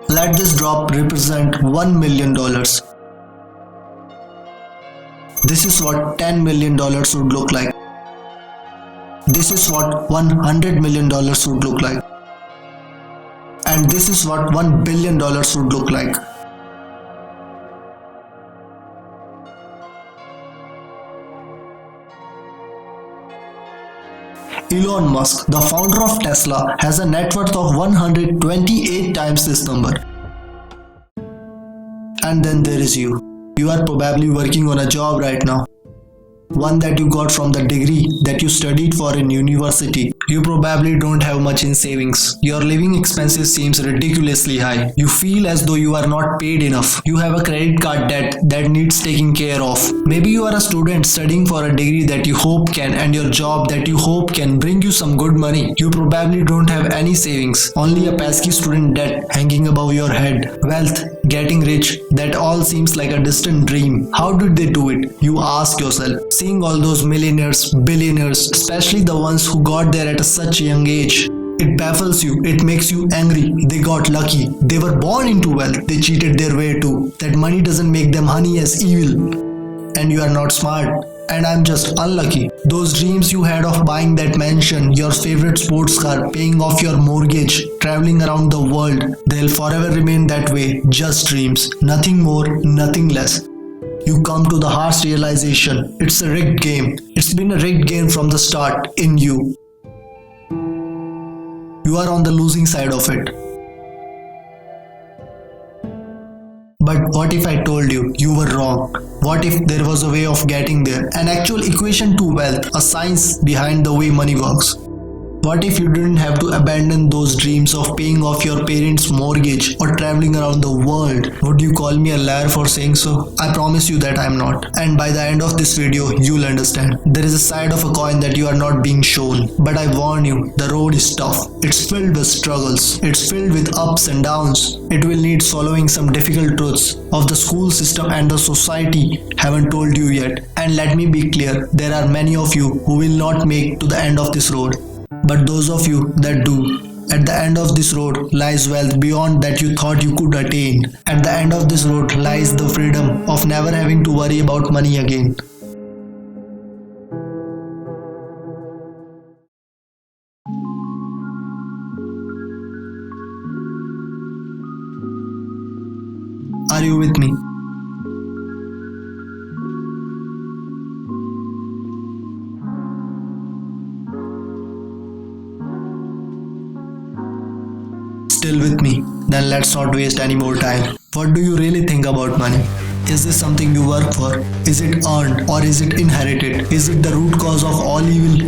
Let this drop represent $1 million. This is what $10 million would look like. This is what $100 million would look like. And this is what $1 billion would look like. Elon Musk, the founder of Tesla, has a net worth of 128 times this number. And then there is you. You are probably working on a job right now. One that you got from the degree that you studied for in university. You probably don't have much in savings. Your living expenses seems ridiculously high. You feel as though you are not paid enough. You have a credit card debt that needs taking care of. Maybe you are a student studying for a degree that you hope can and your job that you hope can bring you some good money. You probably don't have any savings. Only a pesky student debt hanging above your head. Wealth, getting rich, that all seems like a distant dream. How did they do it? You ask yourself. Seeing all those millionaires, billionaires, especially the ones who got there at such a young age, it baffles you, it makes you angry. They got lucky. They were born into wealth. They cheated their way too. That money doesn't make them honey as evil. And you are not smart. And I'm just unlucky. Those dreams you had of buying that mansion, your favorite sports car, paying off your mortgage, traveling around the world, they'll forever remain that way. Just dreams. Nothing more, nothing less. You come to the harsh realization, it's a rigged game. It's been a rigged game from the start in you. You are on the losing side of it. But what if I told you you were wrong? What if there was a way of getting there? An actual equation to wealth, a science behind the way money works. What if you didn't have to abandon those dreams of paying off your parents' mortgage or traveling around the world? Would you call me a liar for saying so? I promise you that I'm not. And by the end of this video, you'll understand. There is a side of a coin that you are not being shown. But I warn you, the road is tough. It's filled with struggles. It's filled with ups and downs. It will need swallowing some difficult truths of the school system and the society haven't told you yet. And let me be clear, there are many of you who will not make to the end of this road. But those of you that do, at the end of this road lies wealth beyond that you thought you could attain. At the end of this road lies the freedom of never having to worry about money again. Are you with me? Still with me? Then let's not waste any more time. What do you really think about money? Is this something you work for? Is it earned or is it inherited? Is it the root cause of all evil?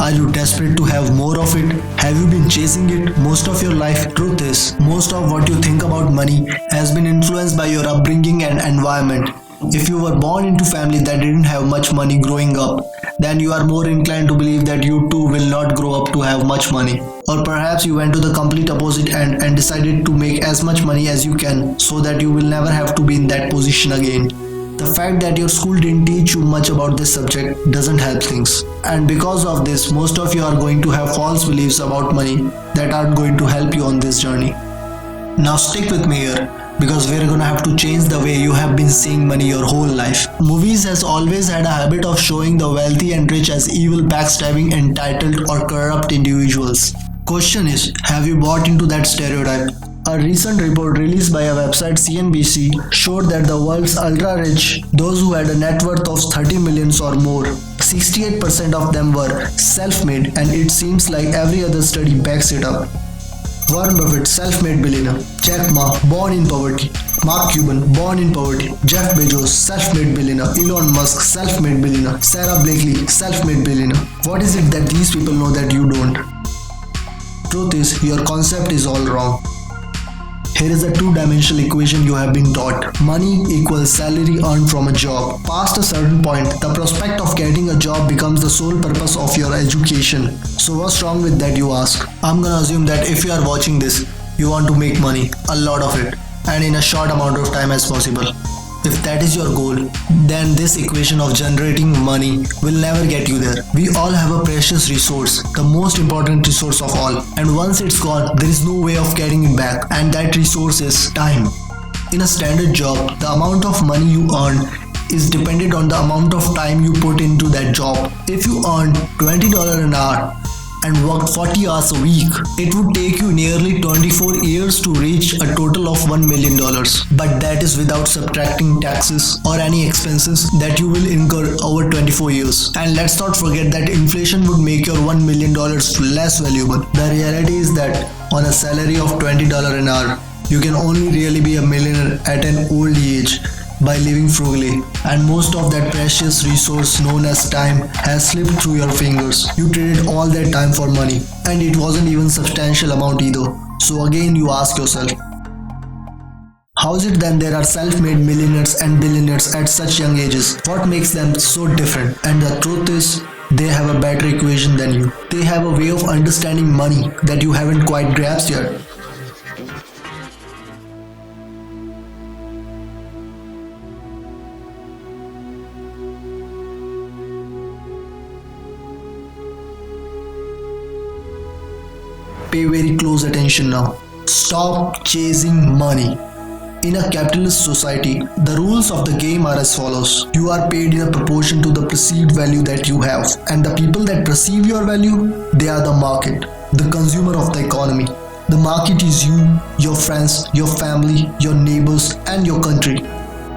Are you desperate to have more of it? Have you been chasing it most of your life? Truth is, most of what you think about money has been influenced by your upbringing and environment. If you were born into a family that didn't have much money growing up, then you are more inclined to believe that you too will not grow up to have much money. Or perhaps you went to the complete opposite end and decided to make as much money as you can so that you will never have to be in that position again. The fact that your school didn't teach you much about this subject doesn't help things. And because of this, most of you are going to have false beliefs about money that aren't going to help you on this journey. Now stick with me here, because we're gonna have to change the way you have been seeing money your whole life. Movies has always had a habit of showing the wealthy and rich as evil, backstabbing, entitled or corrupt individuals. Question is, have you bought into that stereotype? A recent report released by a website CNBC showed that the world's ultra-rich, those who had a net worth of 30 millions or more, 68% of them were self-made, and it seems like every other study backs it up. Warren Buffett, self-made billionaire. Jack Ma, born in poverty. Mark Cuban, born in poverty. Jeff Bezos, self-made billionaire. Elon Musk, self-made billionaire. Sarah Blakely, self-made billionaire. What is it that these people know that you don't? Truth is, your concept is all wrong. Here is a two-dimensional equation you have been taught. Money equals salary earned from a job. Past a certain point, the prospect of getting a job becomes the sole purpose of your education. So what's wrong with that, you ask? I'm gonna assume that if you are watching this, you want to make money, a lot of it, and in a short amount of time as possible. If that is your goal, then this equation of generating money will never get you there. We all have a precious resource, the most important resource of all. And once it's gone, there is no way of getting it back. And that resource is time. In a standard job, the amount of money you earn is dependent on the amount of time you put into that job. If you earn $20 an hour and work 40 hours a week, it would take you nearly 24 years to reach a total of $1 million. But that is without subtracting taxes or any expenses that you will incur over 24 years. And let's not forget that inflation would make your $1 million less valuable. The reality is that on a salary of $20 an hour, you can only really be a millionaire at an old age by living frugally, and most of that precious resource known as time has slipped through your fingers. You traded all that time for money, and it wasn't even substantial amount either. So again you ask yourself, how is it then there are self-made millionaires and billionaires at such young ages? What makes them so different? And the truth is, they have a better equation than you. They have a way of understanding money that you haven't quite grasped yet. Pay very close attention now. Stop chasing money. In a capitalist society, the rules of the game are as follows. You are paid in a proportion to the perceived value that you have, and the people that perceive your value, they are the market, the consumer of the economy. The market is you, your friends, your family, your neighbors, and your country.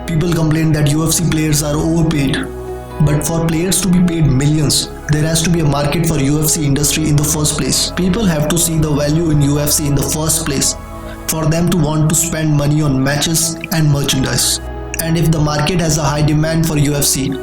People complain that UFC players are overpaid. But for players to be paid millions, there has to be a market for UFC industry in the first place. People have to see the value in UFC in the first place for them to want to spend money on matches and merchandise. And if the market has a high demand for UFC,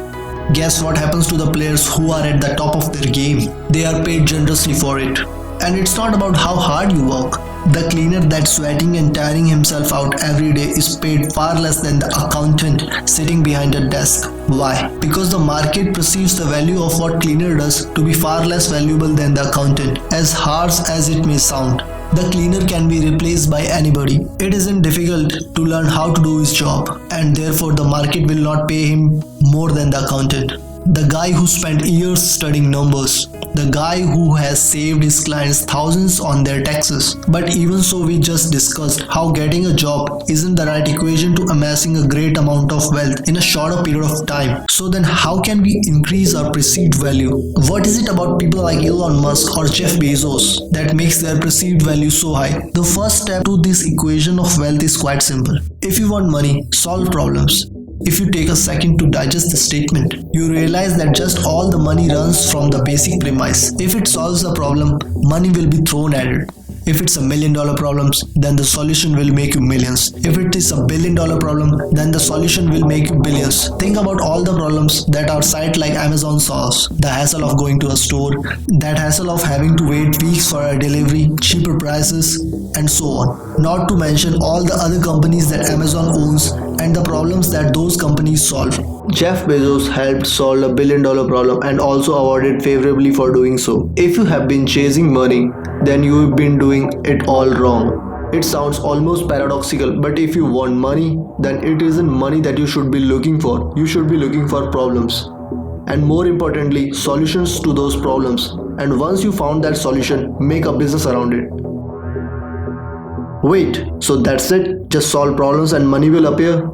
guess what happens to the players who are at the top of their game? They are paid generously for it. And it's not about how hard you work. The cleaner that's sweating and tiring himself out every day is paid far less than the accountant sitting behind a desk. Why? Because the market perceives the value of what cleaner does to be far less valuable than the accountant. As harsh as it may sound, the cleaner can be replaced by anybody. It isn't difficult to learn how to do his job, and therefore the market will not pay him more than the accountant. The guy who spent years studying numbers, the guy who has saved his clients thousands on their taxes. But even so, we just discussed how getting a job isn't the right equation to amassing a great amount of wealth in a shorter period of time. So then how can we increase our perceived value? What is it about people like Elon Musk or Jeff Bezos that makes their perceived value so high? The first step to this equation of wealth is quite simple. If you want money, solve problems. If you take a second to digest the statement, you realize that just all the money runs from the basic premise. If it solves a problem, money will be thrown at it. If it's $1 million problem, then the solution will make you millions. If it is $1 billion problem, then the solution will make you billions. Think about all the problems that our site like Amazon solves. The hassle of going to a store, that hassle of having to wait weeks for a delivery, cheaper prices, and so on. Not to mention all the other companies that Amazon owns and the problems that those companies solve. Jeff Bezos helped solve $1 billion problem and also awarded favorably for doing so. If you have been chasing money, then you've been doing it all wrong. It sounds almost paradoxical, but if you want money, then it isn't money that you should be looking for. You should be looking for problems. And more importantly, solutions to those problems. And once you found that solution, make a business around it. Wait, so that's it? Just solve problems and money will appear?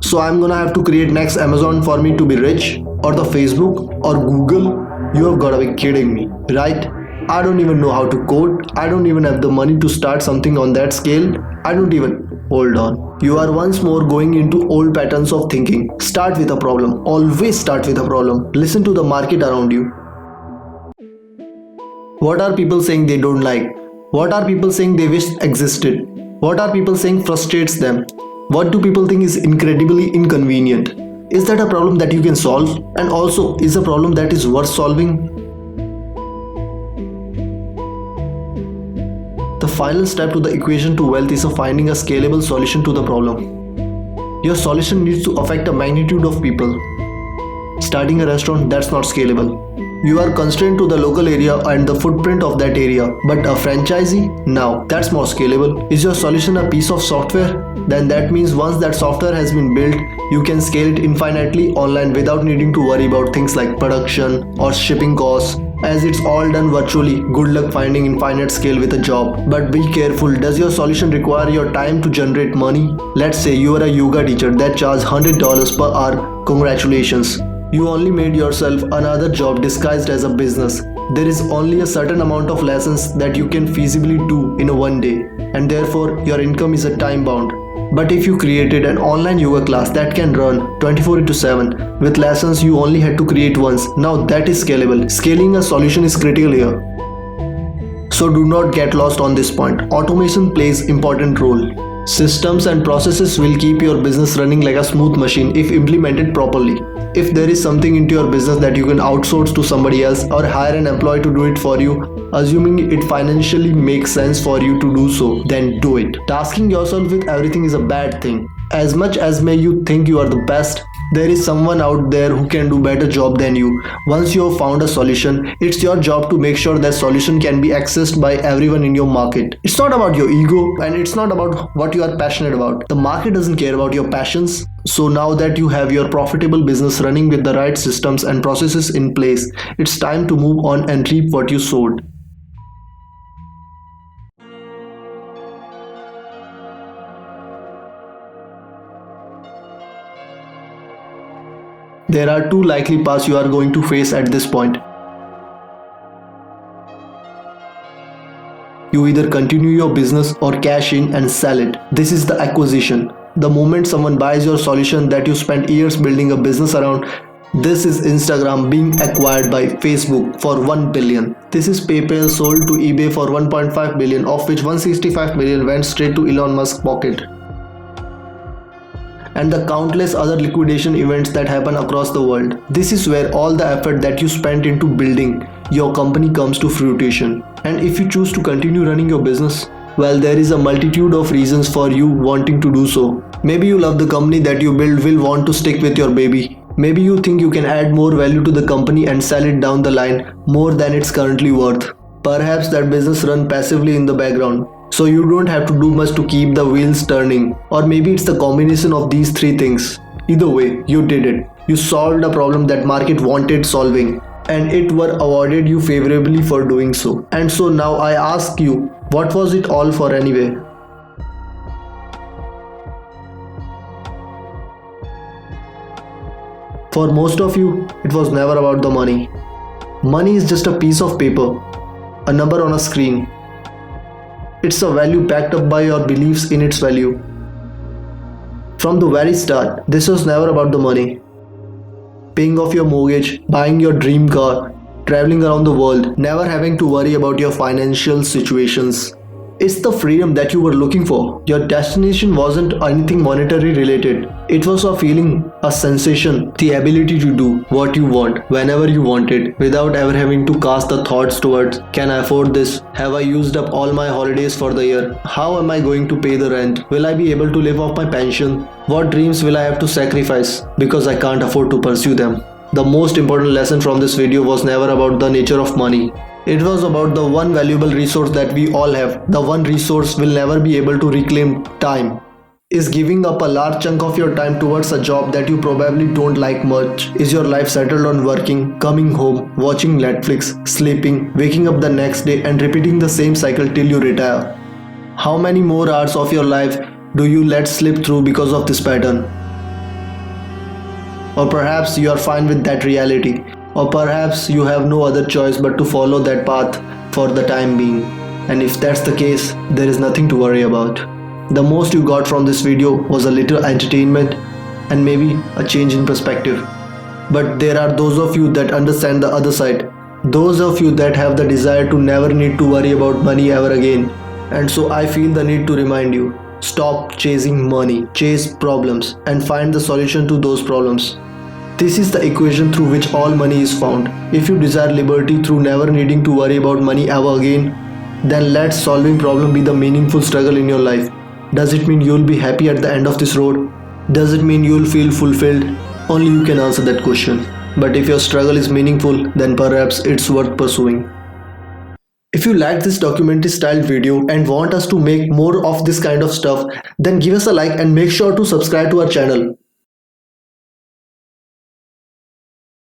So I'm gonna have to create next Amazon for me to be rich? Or the Facebook? Or Google? You have gotta be kidding me, right? I don't even know how to code. I don't even have the money to start something on that scale. Hold on. You are once more going into old patterns of thinking. Start with a problem. Always start with a problem. Listen to the market around you. What are people saying they don't like? What are people saying they wish existed? What are people saying frustrates them? What do people think is incredibly inconvenient? Is that a problem that you can solve? And also, is a problem that is worth solving? The final step to the equation to wealth is finding a scalable solution to the problem. Your solution needs to affect a magnitude of people. Starting a restaurant, that's not scalable. You are constrained to the local area and the footprint of that area. But a franchisee? Now, that's more scalable. Is your solution a piece of software? Then that means once that software has been built, you can scale it infinitely online without needing to worry about things like production or shipping costs. As it's all done virtually, good luck finding infinite scale with a job. But be careful, does your solution require your time to generate money? Let's say you are a yoga teacher that charges $100 per hour. Congratulations. You only made yourself another job disguised as a business. There is only a certain amount of lessons that you can feasibly do in a one day, and therefore your income is a time bound. But if you created an online yoga class that can run 24/7 with lessons you only had to create once, now that is scalable. Scaling a solution is critical here. So do not get lost on this point. Automation plays important role. Systems and processes will keep your business running like a smooth machine if implemented properly. If there is something into your business that you can outsource to somebody else or hire an employee to do it for you, assuming it financially makes sense for you to do so, then do it. Tasking yourself with everything is a bad thing. As much as may you think you are the best, there is someone out there who can do better job than you. Once you have found a solution, it's your job to make sure that solution can be accessed by everyone in your market. It's not about your ego and it's not about what you are passionate about. The market doesn't care about your passions. So now that you have your profitable business running with the right systems and processes in place, it's time to move on and reap what you sowed. There are two likely paths you are going to face at this point. You either continue your business or cash in and sell it. This is the acquisition. The moment someone buys your solution that you spent years building a business around, this is Instagram being acquired by Facebook for 1 billion. This is PayPal sold to eBay for 1.5 billion, of which 165 million went straight to Elon Musk's pocket. And the countless other liquidation events that happen across the world. This is where all the effort that you spent into building your company comes to fruition. And if you choose to continue running your business, well, there is a multitude of reasons for you wanting to do so. Maybe you love the company that you build, will want to stick with your baby. Maybe you think you can add more value to the company and sell it down the line more than it's currently worth. Perhaps that business runs passively in the background, so you don't have to do much to keep the wheels turning. Or maybe it's the combination of these three things. Either way, you did it. You solved a problem that market wanted solving, and it were awarded you favorably for doing so. And so now I ask you, what was it all for anyway? For most of you, it was never about the money. Money is just a piece of paper, a number on a screen. It's a value backed up by your beliefs in its value. From the very start, this was never about the money. Paying off your mortgage, buying your dream car, traveling around the world, never having to worry about your financial situations. It's the freedom that you were looking for. Your destination wasn't anything monetary related. It was a feeling, a sensation, the ability to do what you want, whenever you want it, without ever having to cast the thoughts towards, can I afford this? Have I used up all my holidays for the year? How am I going to pay the rent? Will I be able to live off my pension? What dreams will I have to sacrifice because I can't afford to pursue them? The most important lesson from this video was never about the nature of money. It was about the one valuable resource that we all have. The one resource we'll never be able to reclaim: time. Is giving up a large chunk of your time towards a job that you probably don't like much? Is your life settled on working, coming home, watching Netflix, sleeping, waking up the next day and repeating the same cycle till you retire? How many more hours of your life do you let slip through because of this pattern? Or perhaps you are fine with that reality. Or perhaps you have no other choice but to follow that path for the time being. And if that's the case, there is nothing to worry about. The most you got from this video was a little entertainment and maybe a change in perspective. But there are those of you that understand the other side. Those of you that have the desire to never need to worry about money ever again. And so I feel the need to remind you, stop chasing money, chase problems and find the solution to those problems. This is the equation through which all money is found. If you desire liberty through never needing to worry about money ever again, then let solving problem be the meaningful struggle in your life. Does it mean you'll be happy at the end of this road? Does it mean you'll feel fulfilled? Only you can answer that question. But if your struggle is meaningful, then perhaps it's worth pursuing. If you like this documentary style video and want us to make more of this kind of stuff, then give us a like and make sure to subscribe to our channel.